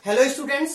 Hello students,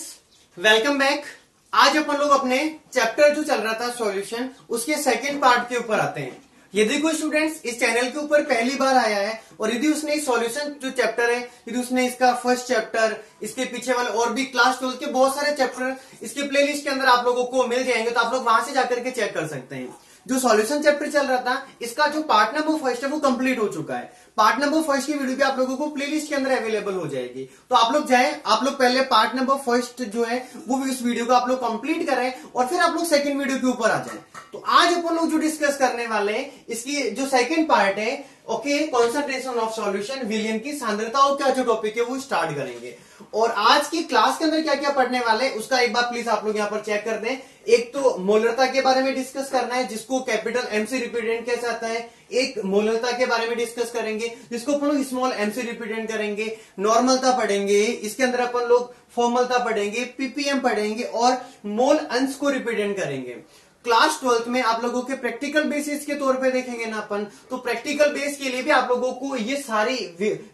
welcome back. आज अपन लोग अपने चैप्टर जो चल रहा था सॉल्यूशन, उसके सेकंड पार्ट के ऊपर आते हैं। यदि कोई स्टूडेंट्स इस चैनल के ऊपर पहली बार आया है और यदि उसने इस सॉल्यूशन जो चैप्टर है, यदि उसने इसका फर्स्ट चैप्टर, इसके पीछे वाले और भी क्लास 12 के बहुत सारे चैप्टर इसके प्लेलिस्ट के अंदर आप लोगों को मिल जाएंगे, तो आप लोग वहां से जाकर के चेक कर सकते हैं। जो सॉल्यूशन चैप्टर चल रहा था, इसका जो पार्ट नंबर फर्स्ट है वो कंप्लीट हो चुका है। पार्ट नंबर फर्स्ट की वीडियो भी आप लोगों को प्लेलिस्ट के अंदर अवेलेबल हो जाएगी। तो आप लोग जाएं, आप लोग पहले पार्ट नंबर फर्स्ट जो है वो इस वीडियो को आप लोग कंप्लीट करें और फिर आप लोग सेकंड वीडियो के ऊपर आ जाएं। तो आज अपन लोग जो डिस्कस करने वाले हैं, इसकी जो सेकंड पार्ट है, ओके, कॉन्सेंट्रेशन ऑफ सॉल्यूशन, विलयन की सांद्रताओं का जो टॉपिक है वो स्टार्ट करेंगे। और आज की क्लास के अंदर क्या क्या पढ़ने वाले हैं उसका एक बार प्लीज आप लोग यहाँ पर चेक कर दें। एक तो मोलरता के बारे में डिस्कस करना है, जिसको कैपिटल एम से रिप्रेजेंट किया जाता है। एक मोलरता के बारे में डिस्कस करेंगे, जिसको अपन लोग स्मॉल एम से रिप्रेजेंट करेंगे। नॉर्मलता पढ़ेंगे, इसके अंदर अपन लोग फॉर्मलता पढ़ेंगे, पीपीएम पढ़ेंगे और मोल अंश को रिप्रेजेंट करेंगे। क्लास 12 में आप लोगों के प्रैक्टिकल बेसिस के तौर पे देखेंगे ना अपन, तो प्रैक्टिकल बेस के लिए भी आप लोगों को ये सारी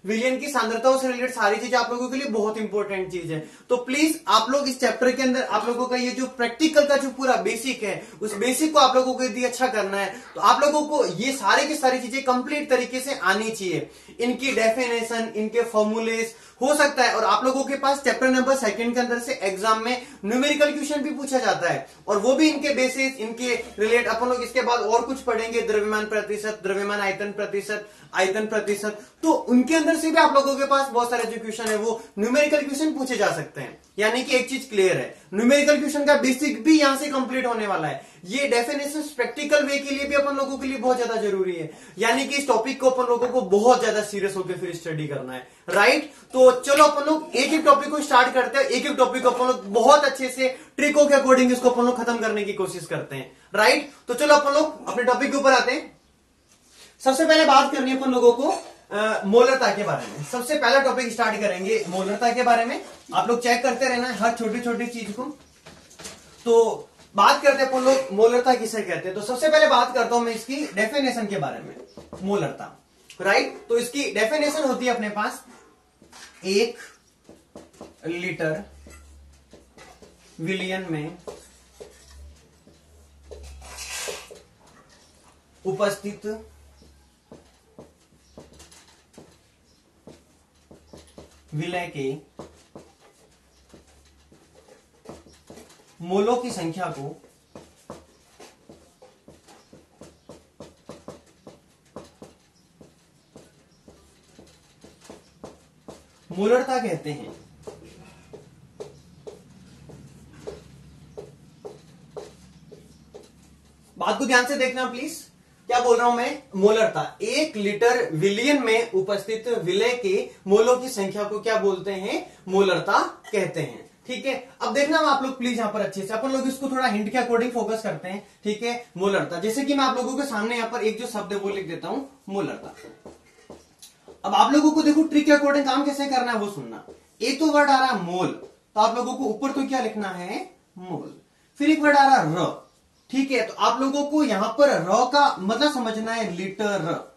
विलयन की सांद्रताओं से रिलेटेड सारी चीजें आप लोगों के लिए बहुत इंपॉर्टेंट चीज है। तो प्लीज आप लोग इस चैप्टर के अंदर आप लोगों का ये जो प्रैक्टिकल का जो पूरा बेसिक है, उस बेसिक को आप लोगों को यदि अच्छा करना है तो आप लोगों को ये सारी की सारी चीजें कंप्लीट तरीके से आनी चाहिए। इनकी डेफिनेशन, इनके फॉर्मूलेस हो सकता है, और आप लोगों के पास चैप्टर नंबर सेकंड के अंदर से एग्जाम में न्यूमेरिकल क्वेश्चन भी पूछा जाता है, और वो भी इनके बेसिस, इनके रिलेट अपन लोग इसके बाद और कुछ पढ़ेंगे, द्रव्यमान प्रतिशत, द्रव्यमान आयतन प्रतिशत, आयतन प्रतिशत। तो उनके अंदर से भी आप लोगों के पास बहुत सारे जो क्वेश्चन है वो न्यूमेरिकल क्वेश्चन पूछे जा सकते हैं। यानी कि एक चीज क्लियर है, न्यूमेरिकल क्वेश्चन का बेसिक भी यहां से कंप्लीट होने वाला है। ये डेफिनेशन प्रैक्टिकल वे के लिए भी अपन लोगों के लिए बहुत ज्यादा जरूरी है। यानी कि इस टॉपिक को अपन लोगों को बहुत ज्यादा सीरियस होकर फिर स्टडी करना है, राइट। तो चलो अपन लोग एक एक टॉपिक को स्टार्ट करते हैं, एक एक टॉपिक को अपन लोग बहुत अच्छे से ट्रिकों के अकॉर्डिंग इसको अपन लोग खत्म करने की कोशिश करते हैं, राइट। तो चलो अपन लोग अपने टॉपिक के ऊपर आते हैं। सबसे पहले बात करनी है अपन लोगों को मोलरता के बारे में। सबसे पहला टॉपिक स्टार्ट करेंगे मोलरता के बारे में। आप लोग चेक करते रहना है हर छोटी छोटी चीज को। तो बात करते हैं अपन लोग मोलरता किसे कहते हैं। तो सबसे पहले बात करता हूं मैं इसकी डेफिनेशन के बारे में, मोलरता, राइट। तो इसकी डेफिनेशन होती है अपने पास, 1 लीटर विलियन में उपस्थित विलय के मोलों की संख्या को मोलरता कहते हैं। बात को ध्यान से देखना प्लीज, क्या बोल रहा हूं मैं। मोलरता, 1 लीटर विलियन में उपस्थित विलय के मोलों की संख्या को क्या बोलते हैं, मोलरता कहते हैं, ठीक है। अब देखना आप लोग प्लीज यहां पर अच्छे से, अपन लोग इसको थोड़ा हिंट के अकॉर्डिंग फोकस करते हैं, ठीक है। मोलरता, जैसे कि मैं आप लोगों के सामने यहां पर एक जो शब्द है वो लिख देता हूं, मोलरता। अब आप लोगों को देखो ट्रिक के अकॉर्डिंग काम कैसे करना है वो सुनना। एक तो वर्ड आ रहा है मोल, तो आप लोगों को ऊपर तो क्या लिखना है, मोल। फिर एक वर्ड आ रहा है र, ठीक है। तो आप लोगों को यहां पर र का मतलब समझना है लीटर।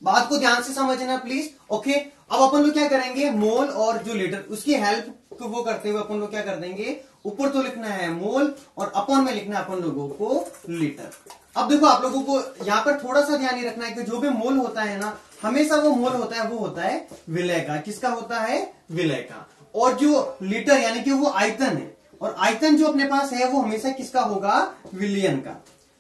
बात को ध्यान से समझना प्लीज, ओके। अब अपन लोग क्या करेंगे, मोल और जो लीटर, उसकी हेल्प को वो करते हुए अपन लोग क्या कर देंगे, ऊपर तो लिखना है मोल और अपन में लिखना है अपन लोगों को लीटर। अब देखो आप लोगों को यहां पर थोड़ा सा ध्यान ही रखना है कि जो भी मोल होता है ना, हमेशा वो मोल होता है वो होता है विलय का। किसका होता है, विलय का। और जो लीटर यानी कि वो आयतन है, और आयतन जो अपने पास है वो हमेशा किसका होगा, विलियन का,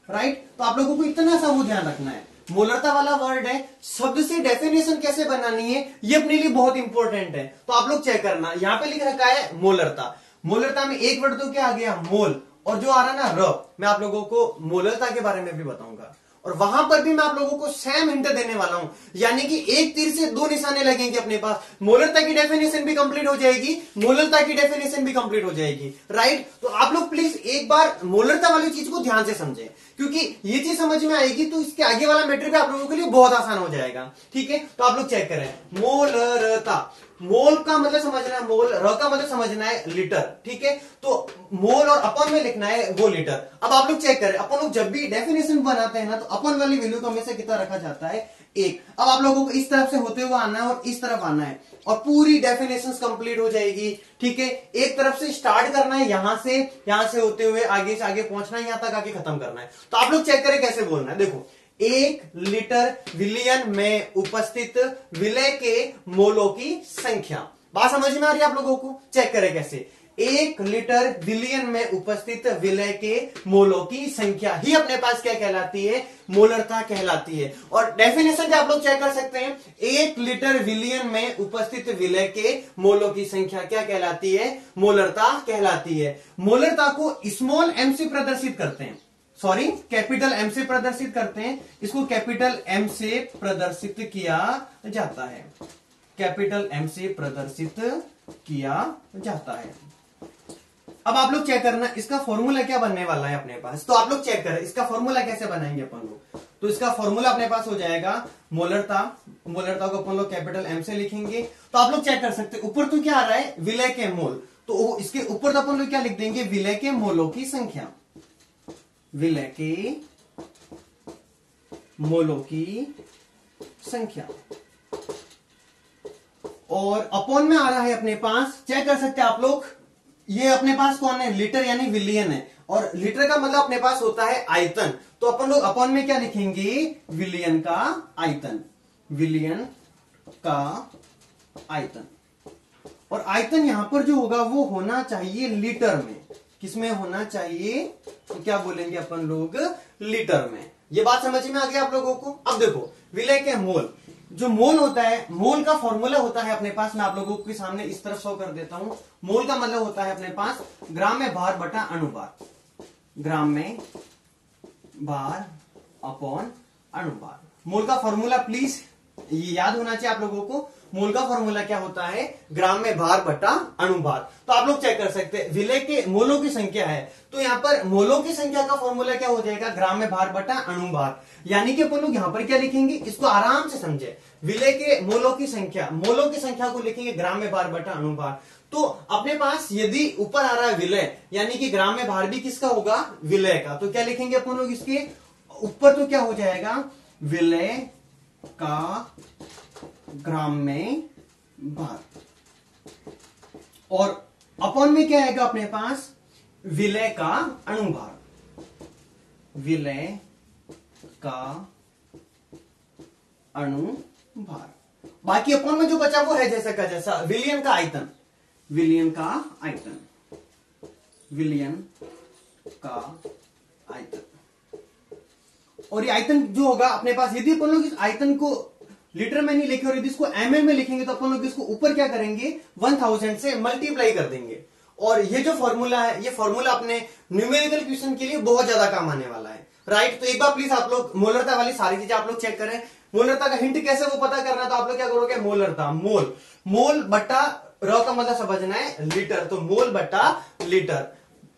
राइट। तो आप लोगों को इतना सा वो ध्यान रखना है। मोलरता वाला वर्ड है, शब्द से डेफिनेशन कैसे बनानी है ये अपने लिए बहुत इंपॉर्टेंट है। तो आप लोग चेक करना, यहां पे लिख रखा है मोलरता। मोलरता में एक वर्ड तो क्या आ गया, मोल, और जो आ रहा ना र, मैं आप लोगों को मोलरता के बारे में भी बताऊंगा, और वहां पर भी मैं आप लोगों को सेम हिंट देने वाला हूं। यानी कि एक तीर से 2 निशाने लगेंगे अपने पास। मोलरता की डेफिनेशन भी कंप्लीट हो जाएगी, मोलरता की डेफिनेशन भी कंप्लीट हो जाएगी, राइट। तो आप लोग प्लीज एक बार मोलरता वाली चीज को ध्यान से समझें, क्योंकि ये चीज समझ में आएगी तो इसके आगे वाला मैटर भी आप लोगों के लिए बहुत आसान हो जाएगा, ठीक है। तो आप लोग चेक करें, मोलरता। मोल का मतलब समझना है, मोल र का मतलब समझना है लीटर, ठीक है। तो मोल और अपन में लिखना है वो लीटर। अब आप लोग चेक करें, अपन लोग जब भी डेफिनेशन बनाते हैं ना तो अपन वाली वैल्यू को हमेशा कितना रखा जाता है, 1। अब आप लोगों को इस तरफ से होते हुए आना है और इस तरफ आना है और पूरी डेफिनेशन कंप्लीट हो जाएगी, ठीक है। एक तरफ से स्टार्ट करना है, यहां से होते हुए आगे से आगे पहुंचना है, यहां तक आगे खत्म करना है। तो आप लोग चेक करें कैसे बोलना है। देखो, 1 लीटर विलियन में उपस्थित विलय के मोलों की संख्या। बात समझ में आ रही है आप लोगों को? चेक करें कैसे। 1 लीटर विलियन में उपस्थित विलय के मोलों की संख्या ही अपने पास क्या कहलाती है, मोलरता कहलाती है। और डेफिनेशन क्या आप लोग चेक कर सकते हैं, 1 लीटर विलियन में उपस्थित विलय के मोलों की संख्या क्या कहलाती है, मोलरता कहलाती है। मोलरता को स्मॉल एम से प्रदर्शित करते हैं, सॉरी कैपिटल एम से प्रदर्शित करते हैं। इसको कैपिटल एम से प्रदर्शित किया जाता है, कैपिटल एम से प्रदर्शित किया जाता है। अब आप लोग चेक करना इसका फॉर्मूला क्या बनने वाला है अपने पास। तो आप लोग चेक करें इसका फॉर्मूला कैसे बनाएंगे अपन लोग। तो इसका फॉर्मूला अपने पास हो जाएगा मोलरता, मोलरता को अपन लोग कैपिटल एम से लिखेंगे। तो आप लोग चेक कर सकते हैं ऊपर तो क्या आ रहा है, विलय के मोल, तो इसके ऊपर तो अपन लोग क्या लिख देंगे, विलय के मोलों की संख्या, विलय के मोलों की संख्या। और अपॉन में आ रहा है अपने पास, चेक कर सकते हैं आप लोग, ये अपने पास कौन है, लीटर यानी विलियन है। और लीटर का मतलब अपने पास होता है आयतन। तो अपन लोग अपॉन में क्या लिखेंगे, विलियन का आयतन, विलियन का आयतन। और आयतन यहां पर जो होगा वो होना चाहिए लीटर में। किसमें होना चाहिए, तो क्या बोलेंगे अपन लोग, लीटर में। ये बात समझ में आ गई आप लोगों को। अब देखो विलय के मोल, जो मोल होता है, मोल का फॉर्मूला होता है अपने पास, मैं आप लोगों के सामने इस तरफ शो कर देता हूं। मोल का मतलब होता है अपने पास ग्राम में भार बटा अणुभार, ग्राम में भार अपॉन अणुभार। मोल का फॉर्मूला प्लीज ये याद होना चाहिए आप लोगों को। मोल का फॉर्मूला क्या होता है, ग्राम में भार बटा अणुभार। तो आप लोग चेक कर सकते हैं विलय के मोलों की संख्या है, तो यहां पर मोलों की संख्या का फॉर्मूला क्या हो जाएगा, ग्राम में भार बटा अणुभार। यानी कि अपन लोग यहां पर क्या लिखेंगे, इसको आराम से समझे, विलय के मोलों की संख्या, मोलों की संख्या को लिखेंगे ग्राम में भार बटा अणुभार। तो अपने पास यदि ऊपर आ रहा है विलय, यानी कि ग्राम में भार भी किसका होगा, विलय का, तो क्या लिखेंगे अपन लोग इसके ऊपर, तो क्या हो जाएगा, विलय का ग्राम में भार। और अपॉन में क्या आएगा अपने पास, विलय का अणुभार, विलय का अणुभार। बाकी अपॉन में जो बचा वो है जैसा का जैसा, विलियन का आयतन, विलियन का आयतन, विलियन का आयतन। और ये आयतन जो होगा अपने पास, यदि अपन लोग इस आयतन को लीटर में नहीं लिखे और यदि इसको एमएल में लिखेंगे तो अपन लोग इसको ऊपर क्या करेंगे, 1000 से मल्टीप्लाई कर देंगे। और ये जो फॉर्मूला है, ये फॉर्मूला अपने न्यूमेरिकल क्वेश्चन के लिए बहुत ज्यादा काम आने वाला है, राइट। तो एक बार प्लीज आप लोग मोलरता वाली सारी चीजें आप लोग चेक करें। मोलरता का हिंट कैसे वो पता करना है, तो आप लोग क्या करोगे, मोलरता, मोल, मोल बट्टा र का मतलब समझना है लीटर, तो मोल बट्टा लीटर।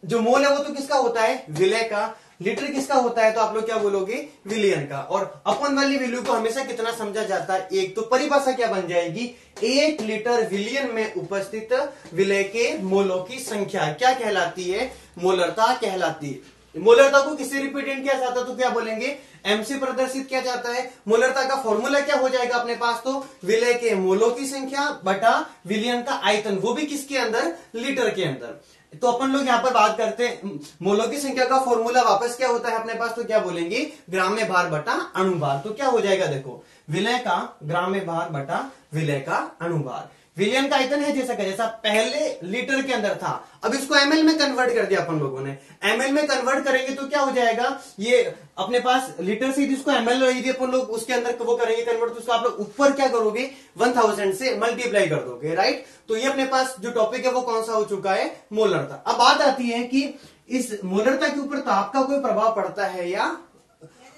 जो मोल है वो तो किसका होता है, विलय का। लीटर किसका होता है, तो आप लोग क्या बोलोगे, विलियन का। और अपन वाली वैल्यू को हमेशा कितना समझा जाता है, 1। तो परिभाषा क्या बन जाएगी, 1 लीटर विलियन में उपस्थित विलय के मोलों की संख्या क्या कहलाती है, मोलरता कहलाती है। मोलरता को किससे रिप्रेजेंट किया जाता है, तो क्या बोलेंगे, एम से प्रदर्शित किया जाता है। मोलरता का फॉर्मूला क्या हो जाएगा अपने पास, तो विलय के मोलों की संख्या बटा विलियन का आयतन, वो भी किसके अंदर, लीटर के अंदर। तो अपन लोग यहां पर बात करते हैं मोलों की संख्या का फॉर्मूला वापस क्या होता है अपने पास, तो क्या बोलेंगे, ग्राम में भार बटा अणुभार। तो क्या हो जाएगा, देखो विलय का ग्राम में भार बटा विलय का अणुभार। विलियन का आयतन है जैसा का जैसा पहले लीटर के अंदर था, अब इसको एमएल में कन्वर्ट कर दिया अपन लोगों ने। एमएल में कन्वर्ट करेंगे तो क्या हो जाएगा, ये अपने पास लीटर से यदि इसको एमएल यदि अपन लोग उसके अंदर वो करेंगे कन्वर्ट, तो उसको आप लोग ऊपर क्या करोगे, 1000 से मल्टीप्लाई कर दोगे, राइट। तो ये अपने पास जो टॉपिक है वो कौन सा हो चुका है, मोलरता। अब बात आती है कि इस मोलरता के ऊपर ताप का कोई प्रभाव पड़ता है या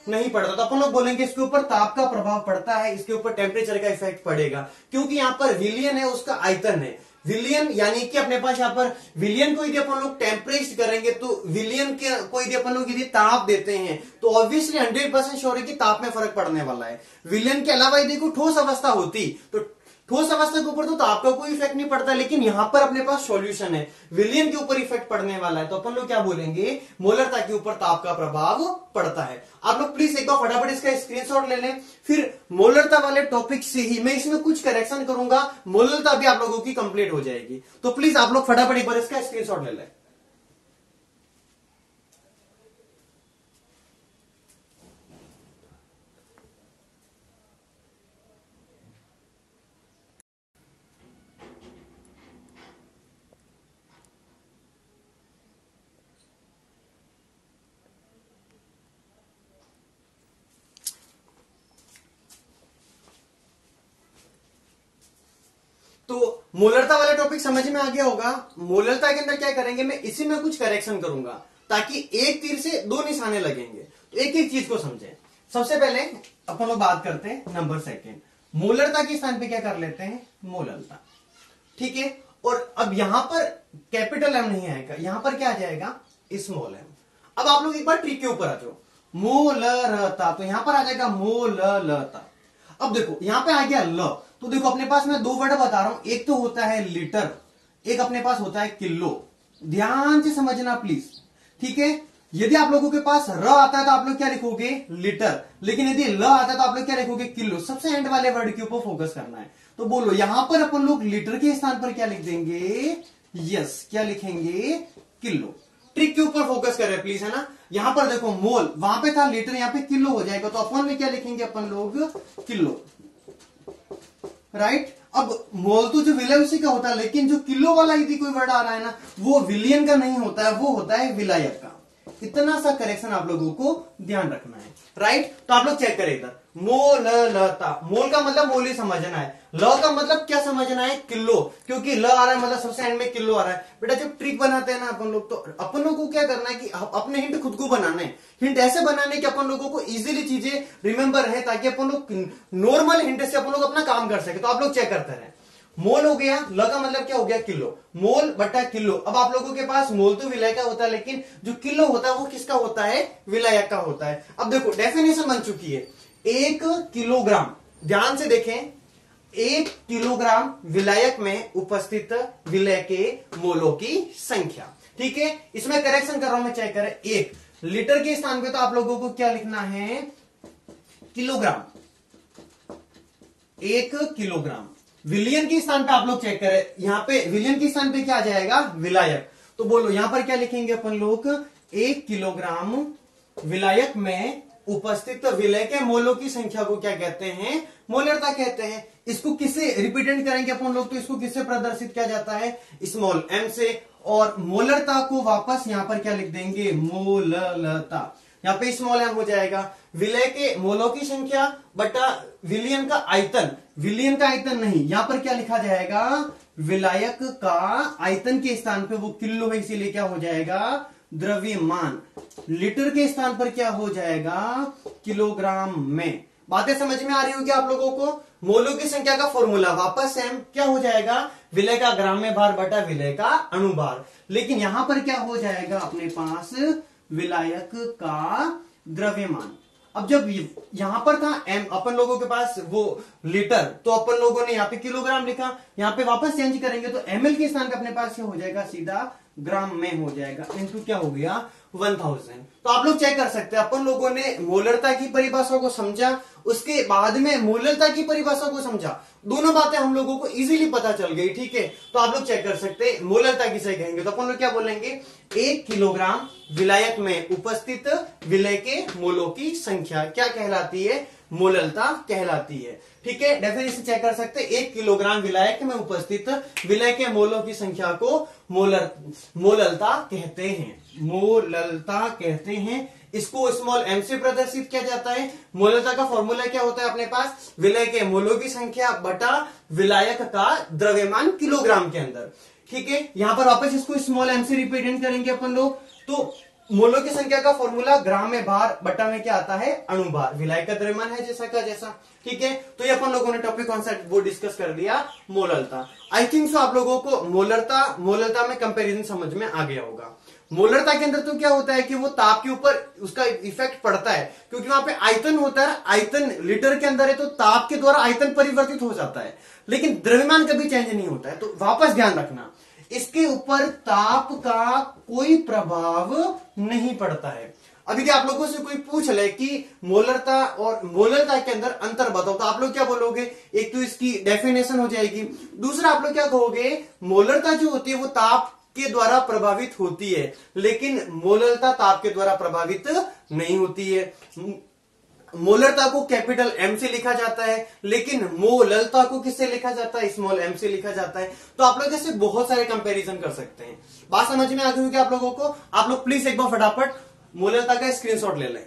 नहीं पड़ता। तो अपन लोग बोलेंगे इसके ऊपर ताप का प्रभाव पड़ता है, इसके ऊपर टेम्परेचर का इफेक्ट पड़ेगा, क्योंकि यहाँ पर विलियन है, उसका आयतन है विलियन, यानी कि अपने पास यहाँ पर विलियन को यदि अपन लोग टेम्परेचर करेंगे तो विलियन के को यदि अपन लोग यदि ताप देते हैं तो ऑब्वियसली 100% श्योर है कि ताप में फर्क पड़ने वाला है। विलियन के अलावा यदि कोई ठोस अवस्था होती तो ठोस अवस्था के ऊपर तो आपका कोई इफेक्ट नहीं पड़ता, लेकिन यहां पर अपने पास सॉल्यूशन है, विलयन के ऊपर इफेक्ट पड़ने वाला है, तो अपन लोग क्या बोलेंगे, मोलरता के ऊपर ताप का प्रभाव पड़ता है। आप लोग प्लीज एक बार फटाफट इसका स्क्रीनशॉट ले लें, फिर मोलरता वाले टॉपिक से ही मैं इसमें कुछ करेक्शन करूंगा, मोलरता भी आप लोगों की कंप्लीट हो जाएगी। तो प्लीज आप लोग फटाफट एक बार इसका स्क्रीनशॉट ले लें। तो मोलरता वाला टॉपिक समझ में आ गया होगा। मोलरता के अंदर क्या करेंगे, मैं इसी में कुछ करेक्शन करूंगा ताकि एक तीर से दो निशाने लगेंगे। तो एक एक चीज को समझें। सबसे पहले अपन लोग बात करते हैं नंबर सेकंड, मोलरता के स्थान पे क्या कर लेते हैं, मोलरता, ठीक है। और अब यहां पर कैपिटल एम नहीं आएगा, यहां पर क्या आ जाएगा, स्मॉल एम। अब आप लोग एक बार ट्रिक के ऊपर आ जाओ, मोलरता, तो यहां पर आ जाएगा मोललता। अब देखो यहां पे आ गया ल, तो देखो अपने पास मैं दो वर्ड बता रहा हूं, एक तो होता है लीटर, एक अपने पास होता है किलो। ध्यान से समझना प्लीज, ठीक है। यदि आप लोगों के पास र आता है तो आप लोग क्या लिखोगे, लीटर, लेकिन यदि ल आता है तो आप लोग क्या लिखोगे, किलो। सबसे एंड वाले वर्ड के ऊपर फोकस करना है। तो बोलो यहां पर अपन लोग लीटर के स्थान पर क्या लिख देंगे, यस, क्या लिखेंगे, किलो। ट्रिक के ऊपर फोकस कर रहे हैं प्लीज, है ना। यहां पर देखो मोल, वहां पे था लीटर, यहां पे किलो हो जाएगा, तो अपन में क्या लिखेंगे अपन लोग, किलो, राइट। अब मोल तो जो विलय उसी का होता है, लेकिन जो किलो वाला यदि कोई वर्ड आ रहा है ना, वो विलियन का नहीं होता है, वो होता है विलायक का। इतना सा करेक्शन आप लोगों को ध्यान रखना है, राइट। तो आप लोग चेक करें इधर, मोललता, मोल का मतलब मोल ही समझना है, ल का मतलब क्या समझना है, किलो, क्योंकि ल आ रहा है मतलब सबसे एंड में किलो आ रहा है। बेटा जब ट्रिक बनाते हैं ना अपन लोग, तो अपन लोग को क्या करना है कि अपने हिंट खुद को बनाना है। हिंट ऐसे बनाने कि अपन लोगों को इजीली चीजें रिमेंबर है, ताकि अपन लोग नॉर्मल हिंट से अपन लोग अपना काम कर सके। तो आप लोग चेक करते रहे, मोल हो गया, ल का मतलब क्या हो गया, किलो, मोल बटा किलो। अब आप लोगों के पास मोल तो विलय का होता है, लेकिन जो किलो होता है वो किसका होता है, विलायक का होता है। अब देखो डेफिनेशन बन चुकी है, 1 किलोग्राम, ध्यान से देखें, 1 किलोग्राम विलायक में उपस्थित विलय के मोलों की संख्या, ठीक है। इसमें करेक्शन कर रहा हूं मैं, चेक करें, 1 लीटर के स्थान पे तो आप लोगों को क्या लिखना है, किलोग्राम, 1 किलोग्राम। विलियन के स्थान पे आप लोग चेक करें, यहां पे विलियन के स्थान पे क्या आ जाएगा, विलायक। तो बोलो यहां पर क्या लिखेंगे अपन लोग, 1 किलोग्राम विलायक में उपस्थित विलय के मोलों की संख्या को क्या कहते हैं, मोलरता कहते हैं। इसको किससे रिप्रेजेंट करेंगे अपन लोग, तो इसको किससे प्रदर्शित किया जाता है, स्मॉल एम से। और मोलरता को वापस यहां पर क्या लिख देंगे, मोललता, यहां पे स्मॉल एम हो जाएगा। विलय के मोलों की संख्या बटा विलियन का आयतन, विलियन का आयतन नहीं, यहां पर क्या लिखा जाएगा, विलायक का आयतन के स्थान पे वो किलो है, इसीलिए क्या हो जाएगा, द्रव्यमान। लीटर के स्थान पर क्या हो जाएगा, किलोग्राम में। बातें समझ में आ रही होगी आप लोगों को। मोलों की संख्या का फॉर्मूला वापस सेम क्या हो जाएगा, विलय का ग्राम में भार बटा विलय का अणुभार। लेकिन यहां पर क्या हो जाएगा अपने पास, विलायक का द्रव्यमान। अब जब यहां पर था एम, अपन लोगों के पास वो लीटर, तो अपन लोगों ने यहां पे किलोग्राम लिखा, यहां पे वापस चेंज करेंगे तो एमएल के स्थान पे अपने पास क्या हो जाएगा, सीधा ग्राम में हो जाएगा, इनटू क्या हो गया, 1000। तो आप लोग चेक कर सकते हैं, अपन लोगों ने मोलरता की परिभाषा को समझा, उसके बाद में मोलरता की परिभाषा को समझा, दोनों बातें हम लोगों को इजीली पता चल गई, ठीक है। तो आप लोग चेक कर सकते हैं मोलरता किसे कहेंगे, तो अपन लोग क्या बोलेंगे, 1 किलोग्राम विलायक में उपस्थित विलय के मोलों की संख्या क्या कहलाती है, मोलरता कहलाती है, ठीक है। डेफिनेशन चेक कर सकते हैं, 1 किलोग्राम विलायक में उपस्थित विलय के मोलों की संख्या को मोलरता कहते हैं, मोलरता कहते हैं। इसको स्मॉल एम से प्रदर्शित किया जाता है। मोलरता का फॉर्मूला क्या होता है अपने पास, विलय के मोलों की संख्या बटा विलायक का द्रव्यमान किलोग्राम के अंदर, ठीक है। यहां पर वापस इसको स्मॉल एम से रिप्रेजेंट करेंगे अपन लोग, तो मोलों की संख्या का फॉर्मूला ग्राम में भार बटा में क्या आता है, अणुभार, विलय का द्रव्यमान है जैसा का जैसा, ठीक है। तो ये अपन लोगों ने टॉपिक कौन सा वो डिस्कस कर दिया, मोलरता। आई थिंक सो आप लोगों को मोलरता में कंपैरिजन समझ में आ गया होगा। मोलरता के अंदर तो क्या होता है कि वो ताप के ऊपर उसका इफेक्ट पड़ता है, क्योंकि वहां पे आयतन होता है, आयतन लीटर के अंदर है, तो ताप के द्वारा आयतन परिवर्तित हो जाता है, लेकिन द्रव्यमान कभी चेंज नहीं होता है। तो वापस ध्यान रखना, इसके ऊपर ताप का कोई प्रभाव नहीं पड़ता है। अभी क्या आप लोगों से कोई पूछ ले कि मोलरता और मोलरता के अंदर अंतर बताओ, तो आप लोग क्या बोलोगे? एक तो इसकी डेफिनेशन हो जाएगी, दूसरा आप लोग क्या कहोगे? मोलरता जो होती है वो ताप के द्वारा प्रभावित होती है, लेकिन मोलरता ताप के द्वारा प्रभावित नहीं होती है। मोलरता को कैपिटल एम से लिखा जाता है, लेकिन मोललता को किससे लिखा जाता है? स्मॉल एम से लिखा जाता है। तो आप लोग ऐसे बहुत सारे कंपैरिजन कर सकते हैं। बात समझ में आ गई होगी आप लोगों को? आप लोग प्लीज एक बार फटाफट मोलरता का स्क्रीनशॉट ले लें।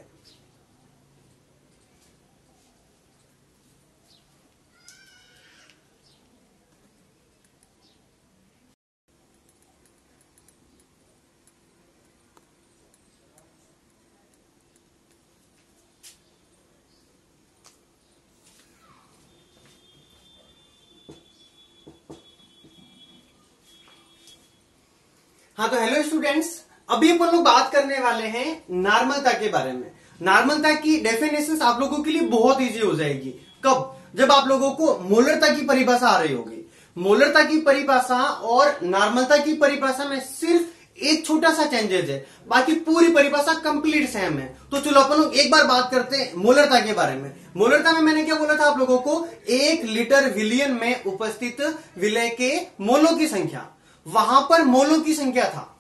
हाँ, तो हेलो स्टूडेंट्स, अभी अपन लोग बात करने वाले हैं नॉर्मलता के बारे में। नॉर्मलता की डेफिनेशन आप लोगों के लिए बहुत इजी हो जाएगी। कब? जब आप लोगों को मोलरता की परिभाषा आ रही होगी। मोलरता की परिभाषा और नॉर्मलता की परिभाषा में सिर्फ एक छोटा सा चेंजेस है, बाकी पूरी परिभाषा कंप्लीट सेम है। तो चलो अपन लोग एक बार बात करते हैं मोलरता के बारे में। मोलरता में मैंने क्या बोला था आप लोगों को? 1 लीटर विलियन में उपस्थित विलय के मोलों की संख्या, वहां पर मोलों की संख्या था।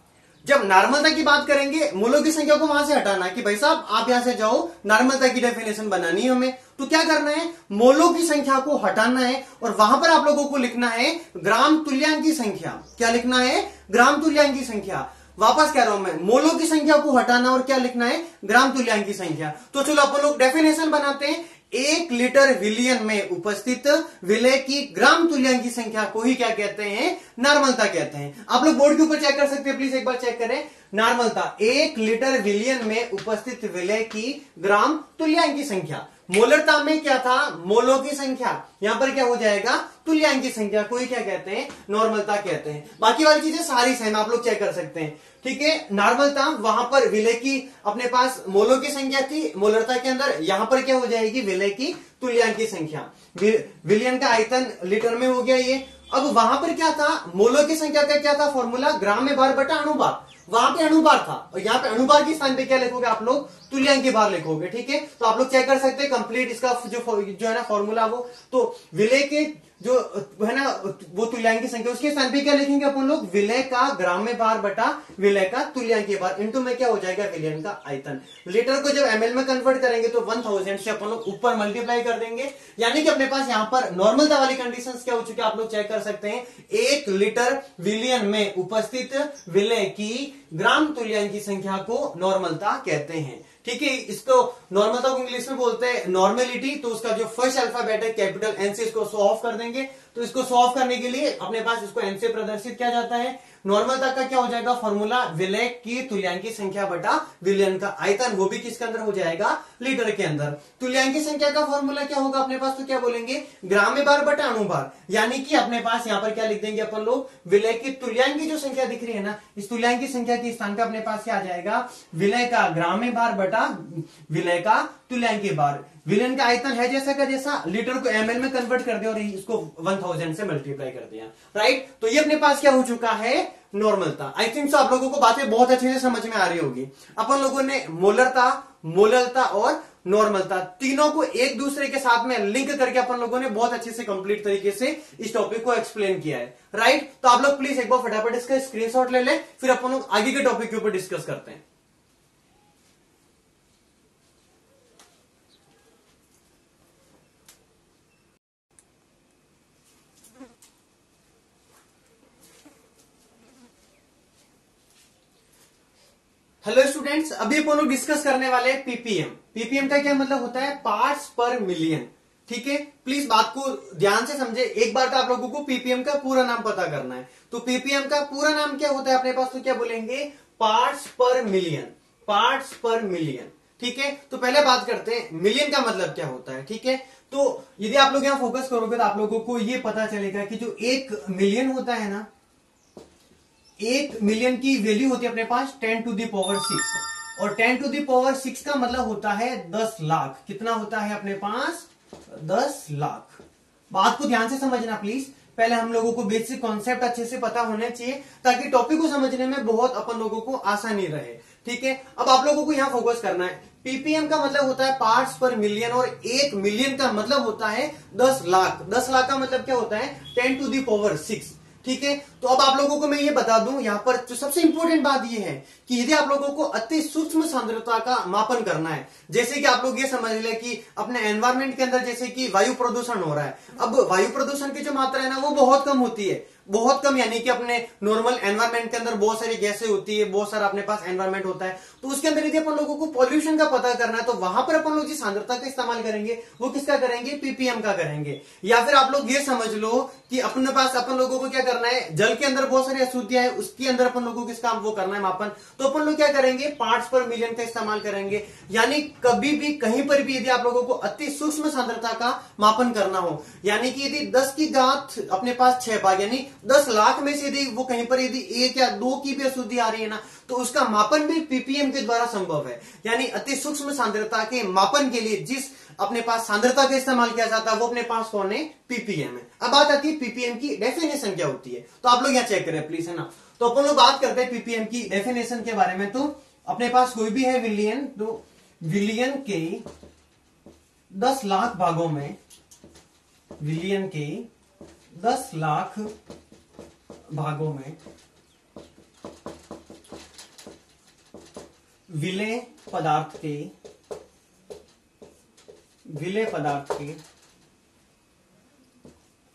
जब नॉर्मलता की बात करेंगे, मोलों की संख्या को वहां से हटाना है कि भाई साहब आप यहां से जाओ, नॉर्मलता की डेफिनेशन बनानी है हमें। तो क्या करना है? मोलों की संख्या को हटाना है और वहां पर आप लोगों को लिखना है ग्राम तुल्यांक की संख्या। क्या लिखना है? ग्राम तुल्यांक की संख्या। वापस कह रहा हूं मैं, मोलों की संख्या को हटाना और क्या लिखना है? ग्राम तुल्यांक की संख्या। तो चलो अपन लोग डेफिनेशन बनाते हैं। 1 लीटर विलियन में उपस्थित विलय की ग्राम तुल्यांक की संख्या को ही क्या कहते हैं? नॉर्मलता कहते हैं। आप लोग बोर्ड के ऊपर चेक कर सकते हैं, प्लीज एक बार चेक करें। नॉर्मलता 1 लीटर विलियन में उपस्थित विलय की ग्राम तुल्यांक की संख्या। मोलरता में क्या था? मोलों की संख्या। यहां पर क्या हो जाएगा? तुल्यांक की संख्या को ही क्या कहते हैं? नॉर्मलता कहते हैं। बाकी वाली चीजें सारी सेम, आप लोग चेक कर सकते हैं। ठीक है, नॉर्मलता वहां पर विलय की अपने पास मोलों की संख्या थी, मोलरता के अंदर यहां पर क्या हो जाएगी? विलय की तुल्यांक की संख्या। विलियन का आयतन लीटर में हो गया ये। अब वहां पर क्या था? मोलों की संख्या का क्या था फॉर्मूला? ग्राम में भार बटा अणुभार। वहां पे अणुभार था और यहाँ पे अणुभार के स्थान पे क्या लिखोगे आप लोग? तुल्यांक के भार लिखोगे। ठीक है, तो आप लोग चेक कर सकते हैं कंप्लीट इसका जो है ना फॉर्मूला वो। तो विलय के जो है ना वो तुल्यांक की संख्या, उसके स्थान पे क्या लिखेंगे अपन लोग? विलय का ग्राम में भार बटा विलय का तुल्यांक के भार इंटू में क्या हो जाएगा? विलयन का आयतन। लीटर को जब एमएल में कन्वर्ट करेंगे तो 1000 से अपन लोग ऊपर मल्टीप्लाई कर देंगे, यानी कि अपने पास यहाँ पर नॉर्मलता वाली कंडीशंस क्या हो चुकी है आप लोग चेक कर सकते हैं। 1 लीटर विलियन में उपस्थित विलय की ग्राम तुल्यांक की संख्या को नॉर्मलता कहते हैं। ठीक है, इसको नॉर्मलता को इंग्लिश में बोलते हैं नॉर्मेलिटी। तो उसका जो फर्स्ट अल्फाबेट है कैपिटल एन से इसको शो ऑफ कर देंगे। तो इसको शो ऑफ करने के लिए अपने पास इसको एन से प्रदर्शित किया जाता है। नॉर्मलता का क्या हो जाएगा फॉर्मूला? विलय की तुल्यांक की संख्या बटा विलयन का आयतन, वो भी किसके अंदर हो जाएगा? लीटर के अंदर। तुल्यांक की संख्या का फॉर्मूला क्या होगा अपने पास? तो क्या बोलेंगे? ग्राम में भार बटा अणुभार, यानी कि अपने पास यहाँ पर क्या लिख देंगे अपन लोग? विलय की तुल्यांक की जो संख्या दिख रही है ना, इस तुल्यांक की संख्या के स्थान पे अपने पास क्या आ जाएगा? विलय का ग्राम में भार बटा विलय का तुल्यांक के भार। विलयन का आयतन है जैसा का जैसा, लीटर को एमएल में कन्वर्ट कर दिया और इसको 1000 से मल्टीप्लाई कर दिया। राइट, तो ये अपने पास क्या हो चुका है? नॉर्मलता। आई थिंक सो आप लोगों को बातें बहुत अच्छे से समझ में आ रही होगी। अपन लोगों ने मोलरता, मोललता और नॉर्मलता तीनों को एक दूसरे के साथ में लिंक करके अपन लोगों ने बहुत अच्छे से कंप्लीट तरीके से इस टॉपिक को एक्सप्लेन किया है। राइट, तो आप लोग प्लीज एक बार फटाफट इसका स्क्रीनशॉट ले लें, फिर अपन लोग आगे के टॉपिक के ऊपर डिस्कस करते हैं। हेलो स्टूडेंट्स, अभी अपन लोग डिस्कस करने वाले हैं पीपीएम। पीपीएम का क्या मतलब होता है? पार्ट्स पर मिलियन। ठीक है, प्लीज बात को ध्यान से समझे। एक बार तो आप लोगों को पीपीएम का पूरा नाम पता करना है। तो पीपीएम का पूरा नाम क्या होता है अपने पास? तो क्या बोलेंगे? पार्ट्स पर मिलियन। पार्ट्स पर मिलियन। ठीक है, तो पहले बात करते हैं मिलियन का मतलब क्या होता है। ठीक है, तो यदि आप लोग यहां फोकस करोगे तो आप लोगों को यह पता चलेगा कि जो 1 मिलियन होता है ना, 1 मिलियन की वैल्यू होती है अपने पास 10⁶ और 10 टू द पावर 6 का मतलब होता है 10 लाख। कितना होता है अपने पास? 10 लाख। बात को ध्यान से समझना प्लीज, पहले हम लोगों को बेसिक कॉन्सेप्ट अच्छे से पता होने चाहिए ताकि टॉपिक को समझने में बहुत अपन लोगों को आसानी रहे। ठीक है, अब आप लोगों को यहां फोकस करना है। पीपीएम का मतलब होता है पार्ट्स पर मिलियन, और 1 मिलियन का मतलब होता है 10 लाख। 10 लाख का मतलब क्या होता है? 10 टू दी पावर 6। ठीक है, तो अब आप लोगों को मैं ये बता दूं, यहां पर जो सबसे इंपॉर्टेंट बात ये है कि यदि आप लोगों को अति सूक्ष्म सांद्रता का मापन करना है, जैसे कि आप लोग ये समझ ले कि अपने एनवायरमेंट के अंदर जैसे कि वायु प्रदूषण हो रहा है। अब वायु प्रदूषण की जो मात्रा है ना वो बहुत कम होती है, बहुत कम, यानी कि अपने नॉर्मल एनवायरमेंट के अंदर बहुत सारी गैसें होती है, बहुत सारा अपने पास एनवायरमेंट होता है। तो उसके अंदर यदि अपन लोगों को पॉल्यूशन का पता करना है तो वहां पर अपन लोग जिस सांद्रता का इस्तेमाल करेंगे वो किसका करेंगे? पीपीएम का करेंगे। या फिर आप लोग ये समझ लो कि अपने पास अपन लोगों को क्या करना है, जल के अंदर बहुत सारी अशुद्धियां है, उसके अंदर अपन लोगों को किसका वो करना है मापन, तो अपन लोग क्या करेंगे? पार्ट्स पर मिलियन का इस्तेमाल करेंगे। यानी कभी भी कहीं पर भी यदि आप लोगों को अति सूक्ष्म सांद्रता का मापन करना हो, यानी कि यदि 10 की घात अपने पास 6 भाग, यानी 10 लाख में से यदि वो कहीं पर यदि 1 या 2 की भी अशुद्धि आ रही है ना, तो उसका मापन भी पीपीएम के द्वारा संभव है। यानी अति सूक्ष्म सांद्रता के मापन के लिए जिस अपने पास सांद्रता का इस्तेमाल किया जाता है वो अपने पास कौन है? पीपीएम है। अब बात आती है पीपीएम की डेफिनेशन क्या होती है, तो आप लोग यहां चेक करें प्लीज, है ना। तो अपन लोग बात करते हैं पीपीएम की डेफिनेशन के बारे में। तो अपने पास कोई भी है विलियन, तो विलियन के 10 लाख भागों में, विलियन के 10 लाख भागों में विलेय पदार्थ के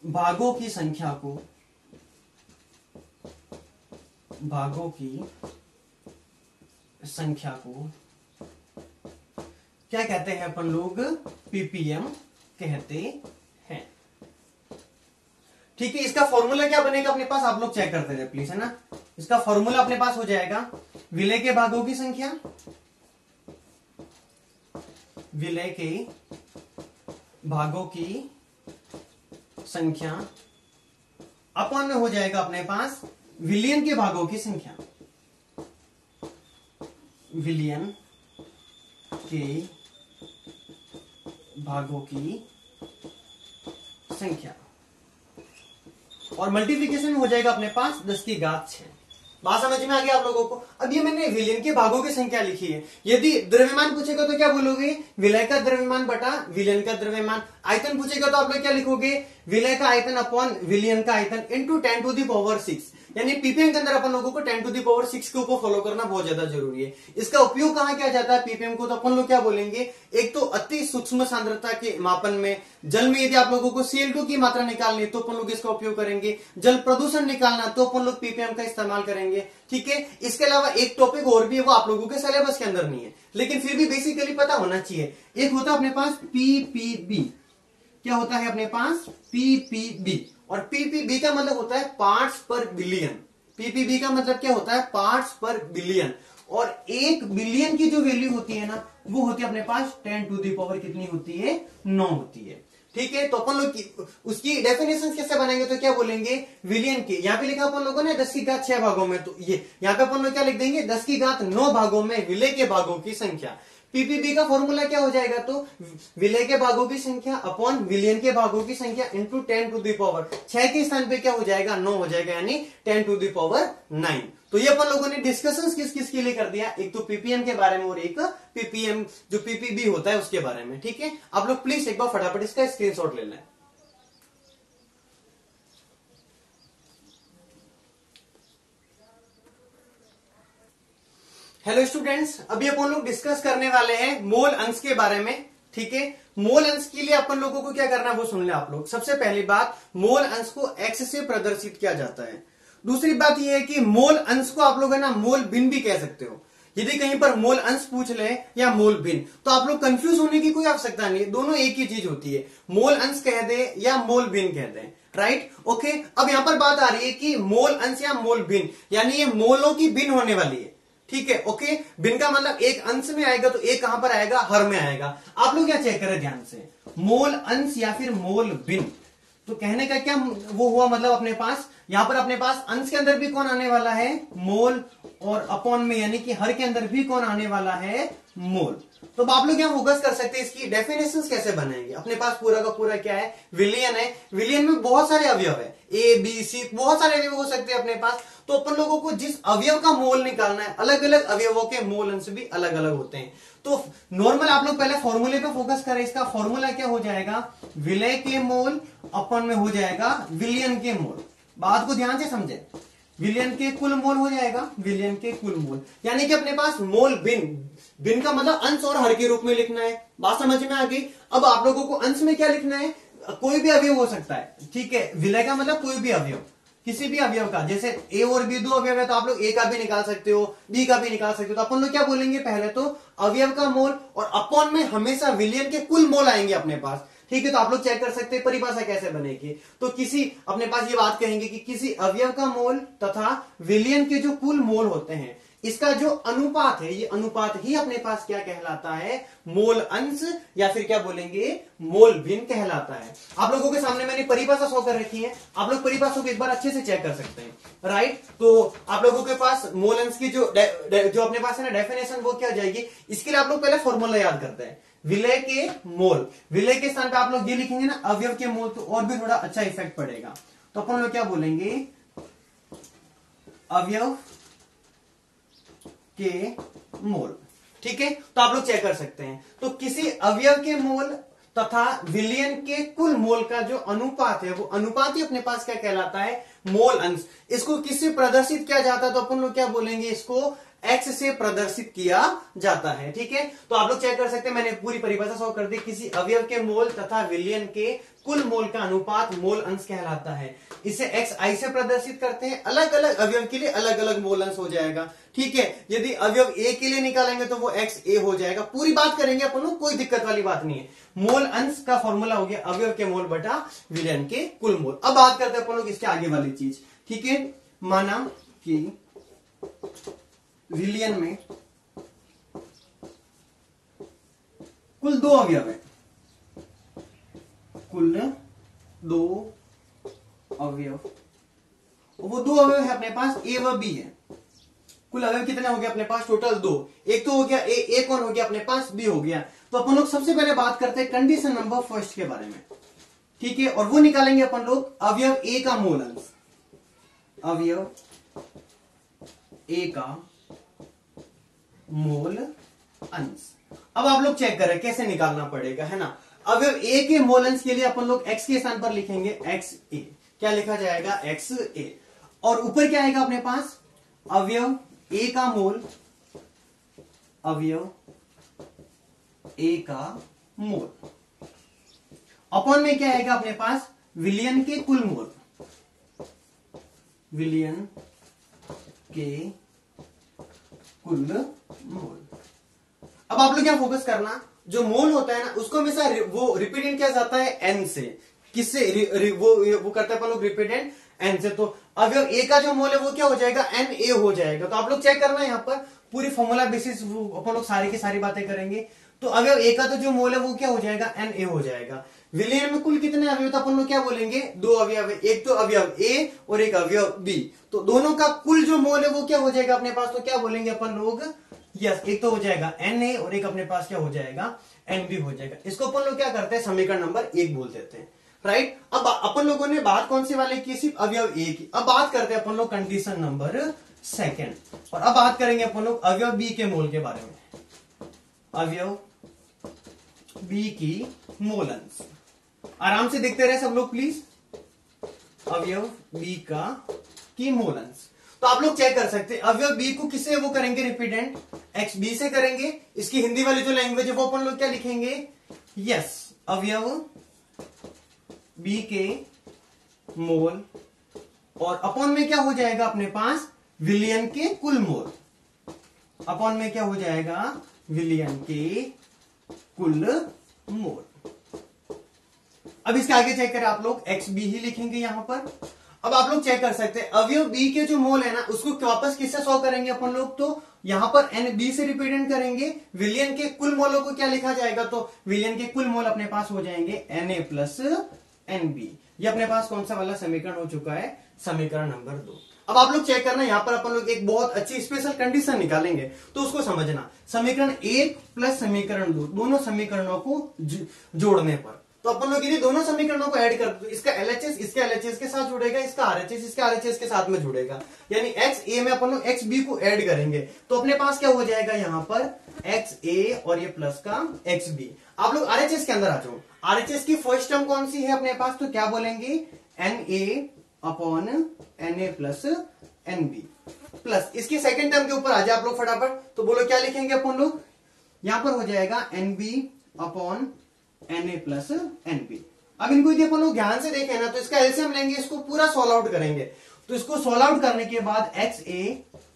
भागों की संख्या को क्या कहते हैं अपन लोग? पीपीएम कहते हैं। ठीक है, इसका फॉर्मूला क्या बनेगा अपने पास, आप लोग चेक करते रहे प्लीज, है ना। इसका फॉर्मूला अपने पास हो जाएगा विलेय के भागों की संख्या, विलेय के भागों की संख्या अपन में हो जाएगा अपने पास विलियन के भागों की संख्या, विलियन के भागों की संख्या, और मल्टीप्लिकेशन हो जाएगा अपने पास 10 की घात 6। बात समझ में आ गया आप लोगों को? अब ये मैंने विलियन के भागों की संख्या लिखी है। यदि द्रव्यमान पूछेगा तो क्या बोलोगे? विलय का द्रव्यमान बटा विलियन का द्रव्यमान। आयतन पूछेगा तो आप लोग क्या लिखोगे? विलय का आयतन अपॉन विलियन का आयतन इंटू 10 टू दी पावर 6। यानी पीपीएम के अंदर अपन लोगों को 10 टू दी पावर 6 के ऊपर फॉलो करना बहुत ज्यादा जरूरी है। इसका उपयोग कहां किया जाता है पीपीएम को? तो अपन लोग क्या बोलेंगे, एक तो अति सूक्ष्म सांद्रता के मापन में, जल में यदि आप लोगों को Cl2 की मात्रा निकालनी तो अपन लोग इसका उपयोग करेंगे, जल प्रदूषण निकालना तो अपन लोग पीपीएम का इस्तेमाल करेंगे। ठीक है, इसके अलावा एक टॉपिक और भी है, वो आप लोगों के सिलेबस के अंदर नहीं है, लेकिन फिर भी बेसिकली पता होना चाहिए। एक होता है अपने पास पीपीबी। क्या होता है अपने पास? पीपीबी। और पीपीबी का मतलब होता है पार्ट्स पर बिलियन। पीपीबी का मतलब क्या होता है? पार्ट्स पर बिलियन। और 1 बिलियन की जो वैल्यू होती है ना, वो होती है अपने पास 10 टू दी पावर कितनी होती है? 9 होती है। ठीक है, तो अपन लोग उसकी डेफिनेशन कैसे बनाएंगे? तो क्या बोलेंगे? विलियन की, यहाँ पे लिखा अपन लोगों ने 10 की घात 6 भागों में, तो ये यहाँ पे अपन लोग क्या लिख देंगे? 10 की घात 9 भागों में विलय के भागों की संख्या। पीपीबी का फॉर्मूला क्या हो जाएगा? तो विलय के भागों की संख्या अपॉन विलियन के भागों की संख्या इंटू 10 टू दी पावर 6 के स्थान पे क्या हो जाएगा? 9 हो जाएगा, यानी 10 टू दी पावर 9। तो ये अपन लोगों ने डिस्कशंस किस किस के लिए कर दिया? एक तो पीपीएम के बारे में और एक पीपीएम जो पीपीबी होता है उसके बारे में। ठीक है, आप लोग प्लीज एक बार फटाफट इसका स्क्रीनशॉट ले लें। हेलो स्टूडेंट्स, अभी अपन लोग डिस्कस करने वाले हैं मोल अंश के बारे में। ठीक है, मोल अंश के लिए अपन लोगों को क्या करना है वो सुन ले आप लोग। सबसे पहली बात, मोल अंश को एक्स से प्रदर्शित किया जाता है। दूसरी बात यह है कि मोल अंश को आप लोग है ना मोल भिन्न भी कह सकते हो। यदि कहीं पर मोल अंश पूछ ले या मोल भिन्न, तो आप लोग कंफ्यूज होने की कोई आवश्यकता नहीं है, दोनों एक ही चीज होती है। मोल अंश कह दे या मोल भिन्न कह दे, राइट? ओके, अब यहां पर बात आ रही है कि मोल अंश या मोल भिन्न, यानी ये मोलों की भिन्न होने वाली है। ठीक है, ओके। भिन्न का मतलब एक अंश में आएगा तो एक कहां पर आएगा? हर में आएगा। आप लोग क्या चेक करें ध्यान से, मोल अंश या फिर मोल भिन्न। तो कहने का क्या वो हुआ मतलब अपने पास यहां पर अपने पास अंश के अंदर भी कौन आने वाला है, मोल, और अपॉन में यानी कि हर के अंदर भी कौन आने वाला है, मोल। तो अब आप लोग यहाँ फोकस कर सकते हैं इसकी डेफिनेशंस कैसे बनाएंगे। अपने पास पूरा का पूरा क्या है, विलियन है। विलियन में बहुत सारे अवयव है, ए बी सी, बहुत सारे अवयव हो सकते हैं अपने पास। तो अपन लोगों को जिस अवयव का मोल निकालना है, अलग अलग अवयवों के मोल अंश भी अलग अलग होते हैं। तो नॉर्मल आप लोग पहले फॉर्मूले पे फोकस करें। इसका फॉर्मूला क्या हो जाएगा, विलय के मोल अपन में हो जाएगा विलियन के मोल। बात को ध्यान से समझे, विलियन के कुल मोल हो जाएगा, विलियन के कुल मोल, यानी कि अपने पास मोल भिन्न का मतलब अंश और हर के रूप में लिखना है। बात समझ में आ गई। अब आप लोगों को अंश में क्या लिखना है, कोई भी अवयव हो सकता है, ठीक है। विलय का मतलब कोई भी अवयव, किसी भी अवयव का, जैसे ए और बी दो अवयव है तो आप लोग ए का भी निकाल सकते हो, बी का भी निकाल सकते हो। तो अपन लोग क्या बोलेंगे, पहले तो अवयव का मोल, और अपॉन में हमेशा विलियन के कुल मोल आएंगे अपने पास, ठीक है। तो आप लोग चेक कर सकते हैं परिभाषा कैसे बनेगी। तो किसी अपने पास ये बात कहेंगे कि किसी अवयव का मोल तथा विलियन के जो कुल मोल होते हैं, इसका जो अनुपात है, ये अनुपात ही अपने पास क्या कहलाता है, मोल अंश, या फिर क्या बोलेंगे, मोल भिन्न कहलाता है। आप लोगों के सामने मैंने परिभाषा शो कर रखी है, आप लोग परिभाषा को एक बार अच्छे से चेक कर सकते हैं, राइट। तो आप लोगों के पास मोल अंश की जो अपने पास है ना डेफिनेशन, वो क्या हो जाएगी। इसके लिए आप लोग पहले फॉर्मूला याद करते हैं, विलय के मोल। विलय के स्थान पे आप लोग ये लिखेंगे ना अवयव के मोल, तो और भी थोड़ा अच्छा इफेक्ट पड़ेगा। तो अपन लोग क्या बोलेंगे, अवयव के मोल, ठीक है। तो आप लोग चेक कर सकते हैं, तो किसी अवयव के मोल तथा विलियन के कुल मोल का जो अनुपात है, वो अनुपात ही अपने पास क्या कहलाता है, मोल अंश। इसको किससे प्रदर्शित किया जाता है, तो अपन लोग क्या बोलेंगे, इसको x से प्रदर्शित किया जाता है, ठीक है। तो आप लोग चेक कर सकते हैं, मैंने पूरी परिभाषा शो कर दी। किसी अवयव के मोल तथा विलियन के कुल मोल का अनुपात मोल अंश कहलाता है। इसे xi से प्रदर्शित करते हैं। अलग अलग अवयव के लिए अलग अलग मोल अंश हो जाएगा, ठीक है। यदि अवयव a के लिए निकालेंगे तो वो xa हो जाएगा। पूरी बात करेंगे अपन लोग, कोई दिक्कत वाली बात नहीं है। मोल अंश का फॉर्मूला हो गया अवयव के मोल बटा विलियन के कुल मोल। अब बात करते हैं अपन लोग इसके आगे वाली चीज, ठीक है। माना कि विलियन में कुल दो अवयव है, कुल दो अवयव, वो दो अवयव है अपने पास ए व बी है। कुल अवयव कितने हो गए अपने पास, टोटल दो। एक तो हो गया ए कौन हो गया अपने पास, बी हो गया। तो अपन लोग सबसे पहले बात करते हैं कंडीशन नंबर फर्स्ट के बारे में, ठीक है। और वो निकालेंगे अपन लोग अवयव ए का मोल अंश, अवयव ए का मोल अंश। अब आप लोग चेक करें कैसे निकालना पड़ेगा, है ना। अवयव ए के मोल अंश के लिए अपन लोग x के स्थान पर लिखेंगे एक्स ए। क्या लिखा जाएगा, एक्स ए। और ऊपर क्या आएगा अपने पास, अवयव ए का मोल, अवयव ए का मोल, अपॉन में क्या आएगा अपने पास, विलियन के कुल मोल, विलियन के कुल मोल। अब आप लोग क्या फोकस करना, जो मोल होता है ना, उसको हमेशा वो रिपीटेंट किया जाता है एन से। किससे वो करते हैं अपन लोग, रिपीटेंट एन से। तो अवयव ए का जो मोल है वो क्या हो जाएगा, एन ए हो जाएगा। तो आप लोग चेक करना, यहाँ पर पूरी फॉर्मूला बेसिस अपन लोग सारी की सारी बातें करेंगे। तो अवयव ए का तो जो मोल है वो क्या हो जाएगा, एन ए हो जाएगा। विलियन में कुल कितने अवयव, तो अपन लोग क्या बोलेंगे, दो अवयव है। एक तो अवयव ए और एक अवयव बी, तो दोनों का कुल जो मोल है वो क्या हो जाएगा अपने पास, तो क्या बोलेंगे अपन लोग, यस, एक तो हो जाएगा एन ए और एक अपने पास क्या हो जाएगा, एन बी हो जाएगा। इसको अपन लोग क्या करते हैं, समीकरण नंबर 1 बोल देते हैं, राइट। अब अपन लोगों ने बात कौन सी वाले की, सिर्फ अवयव ए की। अब बात करते हैं अपन लोग कंडीशन नंबर 2, और अब बात करेंगे अपन लोग अवयव बी के मोल के बारे में। अवयव बी की मोल अंश, आराम से देखते रहे सब लोग प्लीज। अवयव बी की मोल अंश, तो आप लोग चेक कर सकते हैं अवयव बी को किससे वो करेंगे, रिपीटेंट एक्स बी से करेंगे। इसकी हिंदी वाली जो लैंग्वेज है वो अपन लोग क्या लिखेंगे, यस, अवयव बी के मोल, और अपॉन में क्या हो जाएगा अपने पास, विलियन के कुल मोल। अपॉन में क्या हो जाएगा, विलियन के कुल मोल। अब इसके आगे चेक करें आप लोग, एक्स बी ही लिखेंगे यहां पर। अब आप लोग चेक कर सकते हैं अवयव बी के जो मोल है ना, उसको वापस किससे सॉल्व करेंगे अपन लोग, तो यहां पर एन बी से रिप्रेजेंट करेंगे। विलियन के कुल मोलों को क्या लिखा जाएगा, तो विलियन के कुल मोल अपने पास हो जाएंगे एन ए प्लस NB। ये अपने पास कौन सा वाला समीकरण हो चुका है, समीकरण नंबर 2। अब आप लोग चेक करना, यहां पर अपन लोग एक बहुत अच्छी स्पेशल कंडीशन निकालेंगे, तो उसको समझना। समीकरण 1 प्लस समीकरण 2 दोनों समीकरणों को जोड़ने पर, तो अपन लोग यदि दोनों समीकरणों को ऐड कर दो, इसका LHS इसके LHS के साथ जुड़ेगा, इसका RHS इसके RHS के साथ में जुड़ेगा, यानी XA में अपन लोग XB को ऐड करेंगे, तो अपने पास क्या हो जाएगा यहां पर XA और ये प्लस का XB। आप लोग RHS के अंदर आ जाओ। RHS की फर्स्ट टर्म कौन सी है अपने पास, तो क्या बोलेंगे NA upon NA plus NB, plus इसकी सेकेंड टर्म के ऊपर आ जाए आप लोग फटाफट, तो बोलो क्या लिखेंगे अपन लोग, यहां पर हो जाएगा NB upon NA plus NB। अब इनको यदि अपन लोग ध्यान से देखें ना, तो इसका एलसीएम लेंगे, इसको पूरा सॉल्व आउट करेंगे, तो इसको सॉल्व आउट करने के बाद XA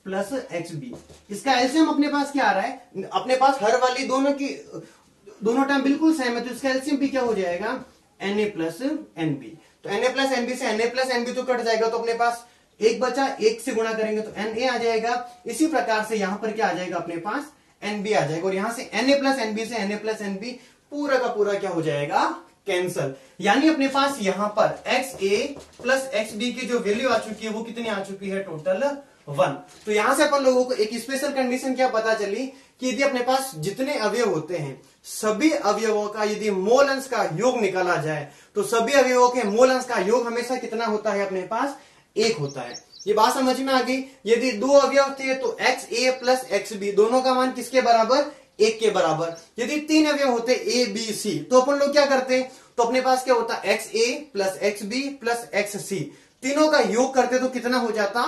प्लस XB, इसका एलसीएम अपने पास क्या आ रहा है, अपने पास हर वाली दोनों टर्म बिल्कुल सेम है, तो इसका एलसीएम भी क्या हो जाएगा NA प्लस NB। तो NA प्लस NB से NA प्लस NB तो कट जाएगा, तो अपने पास एक बचा, एक से गुणा करेंगे तो NA आ जाएगा। इसी प्रकार से यहां पर क्या आ जाएगा अपने पास NB आ जाएगा, और यहां से NA प्लस NB से NA प्लस NB पूरा का पूरा क्या हो जाएगा, कैंसल। यानी अपने पास यहां पर XA प्लस XB की जो वैल्यू आ चुकी है वो कितनी आ चुकी है, टोटल 1। तो यहां से अपन लोगों को एक स्पेशल कंडीशन क्या पता चली कि यदि अपने पास जितने अवयव होते हैं, सभी अवयवों का यदि मोल अंश का योग निकाला जाए, तो सभी अवयवों के मोल अंश का योग हमेशा कितना होता है, अपने पास 1 होता है। ये बात समझ में आ गई। यदि 2 अवयव थे तो XA प्लस XB दोनों का मान किसके बराबर, 1 के बराबर। यदि 3 अवयव होते ABC, तो अपन लोग क्या करते, तो अपने पास क्या होता, XA plus XB plus XC, तीनों का योग करते तो कितना हो जाता,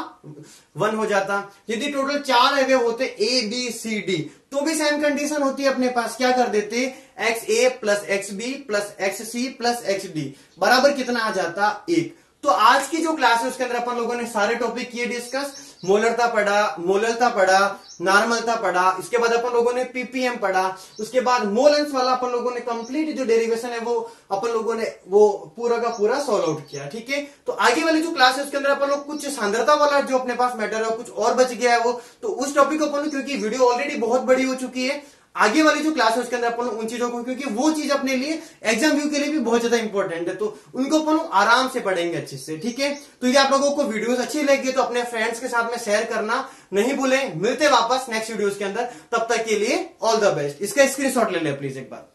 1 हो जाता। यदि टोटल 4 अवयव होते ABCD, तो भी सेम कंडीशन होती है, अपने पास क्या कर देते, XA plus XB plus XC plus XD बराबर कितना आ जाता, 1। तो आज की जो क्लास है उसके अंदर अपन लोगों ने सारे टॉपिक किए डिस्कस, मोलरता पढ़ा, मोललता पढ़ा, नॉर्मलता पढ़ा, इसके बाद अपन लोगों ने PPM पढ़ा, उसके बाद मोल अंश वाला अपन लोगों ने कंप्लीट जो डेरिवेशन है वो अपन लोगों ने वो पूरा का पूरा सॉल्व आउट किया। ठीक है, तो आगे वाली जो क्लास है उसके अंदर अपन लोग कुछ सांद्रता वाला जो अपने पास मैटर है कुछ और बच गया है वो, तो उस टॉपिक को अपन लोग, क्योंकि वीडियो ऑलरेडी बहुत बड़ी हो चुकी है, आगे वाली जो क्लास है उसके अंदर अपन लोग उन चीजों को, क्योंकि वो चीज अपने लिए एग्जाम व्यू के लिए भी बहुत ज्यादा इंपॉर्टेंट है, तो उनको अपन लोग आराम से पढ़ेंगे अच्छे से। ठीक है, तो यदि आप लोगों को वीडियोस अच्छी लगी तो अपने फ्रेंड्स के साथ में शेयर करना नहीं भूलें। मिलते वापस नेक्स्ट वीडियोस के अंदर, तब तक के लिए ऑल द बेस्ट। इसका स्क्रीनशॉट ले ले प्लीज एक बार।